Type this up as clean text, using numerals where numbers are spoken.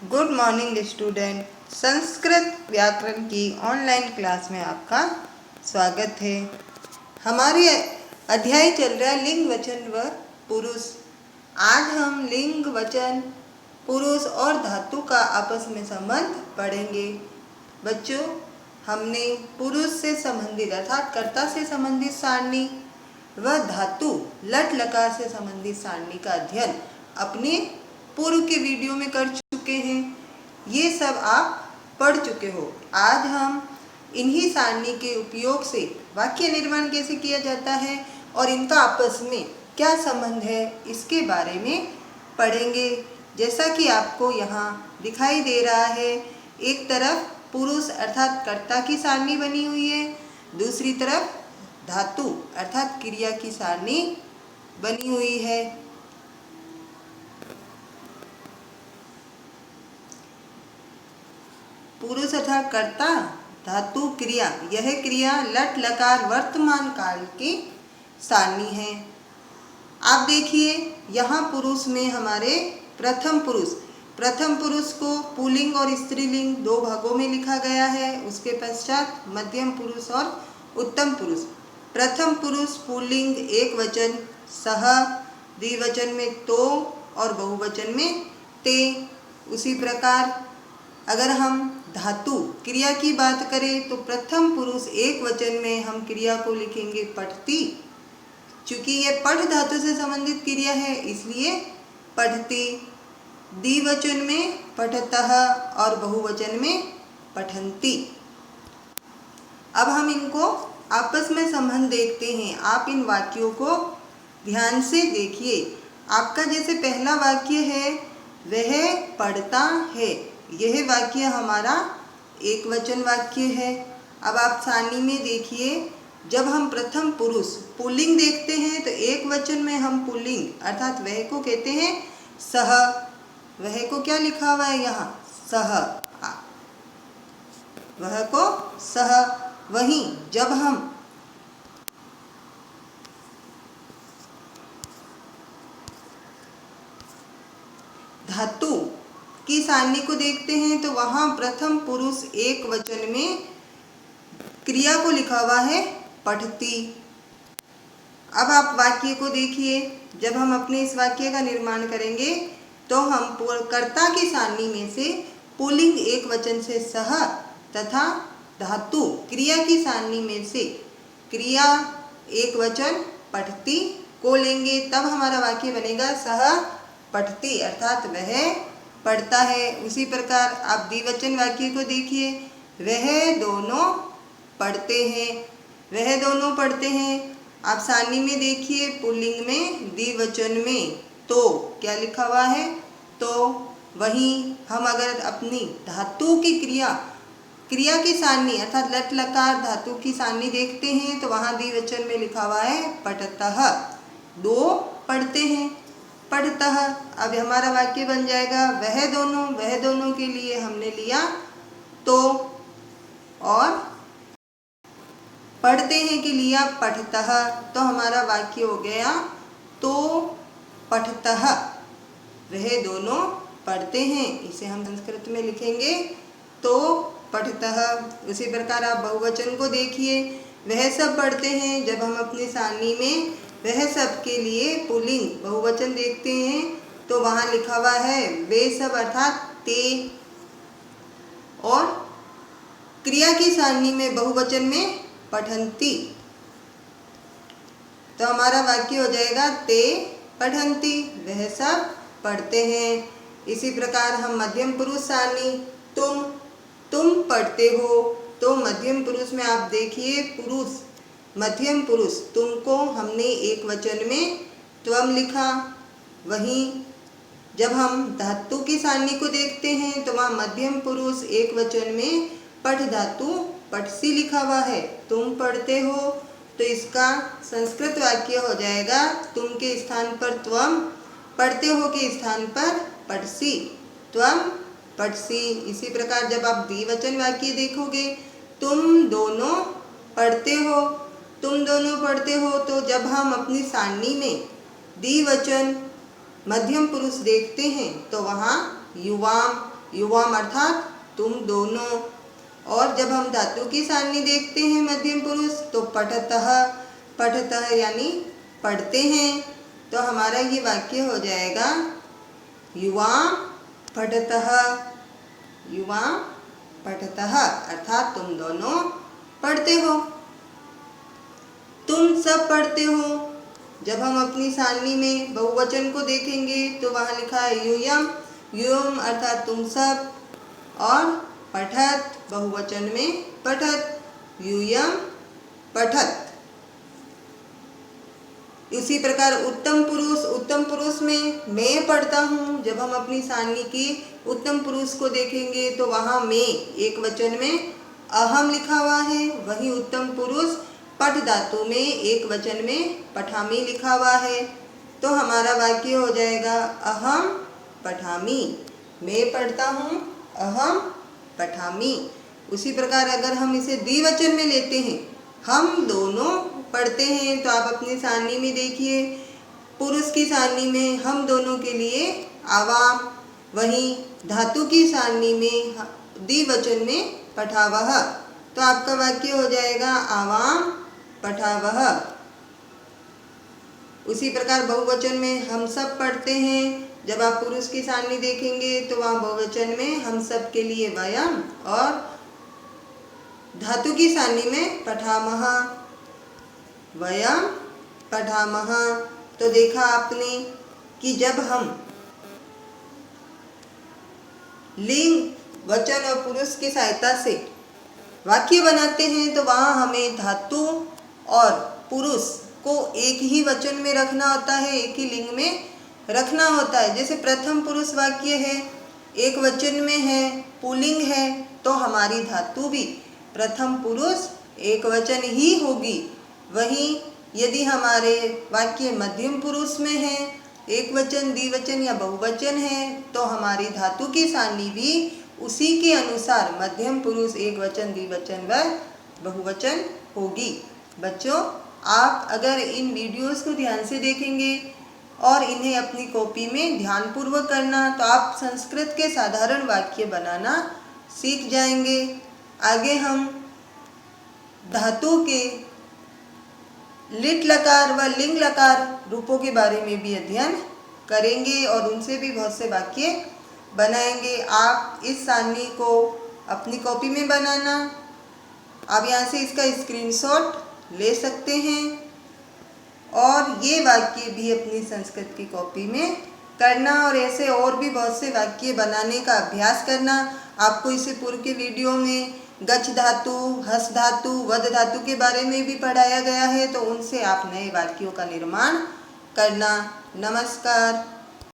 Good morning student. Sanskrit व्याकरण की online class में आपका स्वागत है। हमारे अध्याय चल रहा है लिंग वचन व पुरुष। आज हम लिंग वचन पुरुष और धातु का आपस में संबंध पढ़ेंगे। बच्चों, हमने पुरुष से संबंधित अर्थात कर्ता से संबंधित सारणी व धातु लट लकार से संबंधित सारणी का अध्ययन अपने पूर्व के वीडियो में कर चुके हैं। ये सब आप पढ़ चुके हो। आज हम इन्हीं सारणी के उपयोग से वाक्य निर्माण कैसे किया जाता है और इनका आपस में क्या संबंध है इसके बारे में पढ़ेंगे। जैसा कि आपको यहाँ दिखाई दे रहा है, एक तरफ पुरुष अर्थात कर्ता की सारणी बनी हुई है, दूसरी तरफ धातु अर्थात क्रिया की सारणी बनी हुई है। पुरुष अर्थात कर्ता, धातु क्रिया, यह क्रिया लट लकार वर्तमान काल की सारणी है। आप देखिए, यहाँ पुरुष में हमारे प्रथम पुरुष को पुल्लिंग और स्त्रीलिंग दो भागों में लिखा गया है। उसके पश्चात मध्यम पुरुष और उत्तम पुरुष। प्रथम पुरुष पुल्लिंग एक वचन सह, द्विवचन में तो और बहुवचन में ते। उसी प्रकार अगर हम धातु क्रिया की बात करें तो प्रथम पुरुष एक वचन में हम क्रिया को लिखेंगे पठती। चूंकि यह पठ धातु से संबंधित क्रिया है इसलिए पठती। द्विवचन में पठतः और बहुवचन में पठन्ति। अब हम इनको आपस में संबंध देखते हैं। आप इन वाक्यों को ध्यान से देखिए। आपका जैसे पहला वाक्य है वह पढ़ता है, यह वाक्य हमारा एक वचन वाक्य है। अब आप सारणी में देखिए, जब हम प्रथम पुरुष पुल्लिंग देखते हैं तो एक वचन में हम पुल्लिंग अर्थात वह को कहते हैं सह। वह को क्या लिखा हुआ है यहाँ? सह। वह को सह। वहीं जब हम धातु की सारणी को देखते हैं तो वहाँ प्रथम पुरुष एक वचन में क्रिया को लिखा हुआ है पठती। अब आप वाक्य को देखिए। जब हम अपने इस वाक्य का निर्माण करेंगे तो हम कर्ता की सारणी में से पुल्लिंग एक वचन से सह तथा धातु क्रिया की सारणी में से क्रिया एक वचन पठती को लेंगे, तब हमारा वाक्य बनेगा सह पठती अर्थात वह पढ़ता है। उसी प्रकार आप द्विवचन वाक्य को देखिए, वह दोनों पढ़ते हैं। वह दोनों पढ़ते हैं। आप सारणी में देखिए, पुल्लिंग में द्विवचन में तो क्या लिखा हुआ है? तो। वहीं हम अगर अपनी धातु की क्रिया की सारणी अर्थात लट लकार धातु की सारणी देखते हैं तो वहाँ द्विवचन में लिखा हुआ है पठतः, दो पढ़ते हैं, पढ़तः। अब हमारा वाक्य बन जाएगा वह दोनों के लिए हमने लिया तो, और पढ़ते हैं कि लिया पठतः, तो हमारा वाक्य हो गया तो पठतः वह दोनों पढ़ते हैं। इसे हम संस्कृत में लिखेंगे तो पठतः। उसी प्रकार आप बहुवचन को देखिए, वह सब पढ़ते हैं। जब हम अपनी सारणी में वह सब के लिए पुल्लिंग बहुवचन देखते हैं तो वहाँ लिखा हुआ है वे सब अर्थात ते। और क्रिया की सारणी में बहुवचन में पठन्ति, तो हमारा वाक्य हो जाएगा ते पठन्ति, वह सब पढ़ते हैं। इसी प्रकार हम मध्यम पुरुष सारणी तुम पढ़ते हो, तो मध्यम पुरुष में आप देखिए मध्यम पुरुष तुमको हमने एक वचन में त्वम लिखा। वहीं जब हम धातु की सारणी को देखते हैं तो वहाँ मध्यम पुरुष एक वचन में पठ धातु पठसी लिखा हुआ है, तुम पढ़ते हो, तो इसका संस्कृत वाक्य हो जाएगा तुम के स्थान पर त्वम, पढ़ते हो के स्थान पर पठसी, त्वम पठसी। इसी प्रकार जब आप द्विवचन वाक्य देखोगे, तुम दोनों पढ़ते हो, तो जब हम अपनी सारणी में द्विवचन मध्यम पुरुष देखते हैं तो वहाँ युवाम युवाम अर्थात तुम दोनों। और जब हम धातु की सारणी देखते हैं मध्यम पुरुष तो पठतः, पठतः यानी पढ़ते हैं। तो हमारा ये वाक्य हो जाएगा युवाम पठतः, युवाम पठतः अर्थात तुम दोनों पढ़ते हो, तुम सब पढ़ते हो। जब हम अपनी सारणी में बहुवचन को देखेंगे तो वहाँ लिखा है यूयम, यूयम अर्थात तुम सब, और पठत बहुवचन में पठत, यूयम पठत। इसी प्रकार उत्तम पुरुष, उत्तम पुरुष में मैं पढ़ता हूँ। जब हम अपनी सारणी की उत्तम पुरुष को देखेंगे तो वहाँ मैं एक वचन में अहम लिखा हुआ है, वहीं उत्तम पुरुष पठ धातु में एक वचन में पठामी लिखा हुआ है। तो हमारा वाक्य हो जाएगा अहम पठामी, मैं पढ़ता हूँ, अहम पठामी। उसी प्रकार अगर हम इसे द्विवचन में लेते हैं, हम दोनों पढ़ते हैं, तो आप अपनी सारणी में देखिए, पुरुष की सारणी में हम दोनों के लिए आवाम, वहीं धातु की सारणी में द्विवचन में पठावह। तो आपका वाक्य हो जाएगा आवाम पठावह। उसी प्रकार बहुवचन में हम सब पढ़ते हैं। जब आप पुरुष की सारणी देखेंगे तो वहाँ बहुवचन में हम सब के लिए वयम, और धातु की सारणी में पठामह, वयम पठामह। तो देखा आपने कि जब हम लिंग, वचन और पुरुष की सहायता से वाक्य बनाते हैं तो वहाँ हमें धातु और पुरुष को एक ही वचन में रखना होता है, एक ही लिंग में रखना होता है। जैसे प्रथम पुरुष वाक्य है, एक वचन में है, पुल्लिंग है, तो हमारी धातु भी प्रथम पुरुष एक वचन ही होगी। वहीं यदि हमारे वाक्य मध्यम पुरुष में है, एक वचन, द्विवचन या बहुवचन है, तो हमारी धातु की सारणी भी उसी के अनुसार मध्यम पुरुष एक वचन, द्विवचन व बहुवचन होगी। बच्चों, आप अगर इन वीडियोस को ध्यान से देखेंगे और इन्हें अपनी कॉपी में ध्यानपूर्वक करना, तो आप संस्कृत के साधारण वाक्य बनाना सीख जाएंगे। आगे हम धातु के लिट लकार व लिंग लकार रूपों के बारे में भी अध्ययन करेंगे और उनसे भी बहुत से वाक्य बनाएंगे। आप इस सारणी को अपनी कॉपी में बनाना, आप यहाँ से इसका स्क्रीनशॉट ले सकते हैं और ये वाक्य भी अपनी संस्कृत की कॉपी में करना, और ऐसे और भी बहुत से वाक्य बनाने का अभ्यास करना। आपको इससे पूर्व के वीडियो में गच्छ धातु, हस धातु, वद धातु के बारे में भी पढ़ाया गया है, तो उनसे आप नए वाक्यों का निर्माण करना। नमस्कार।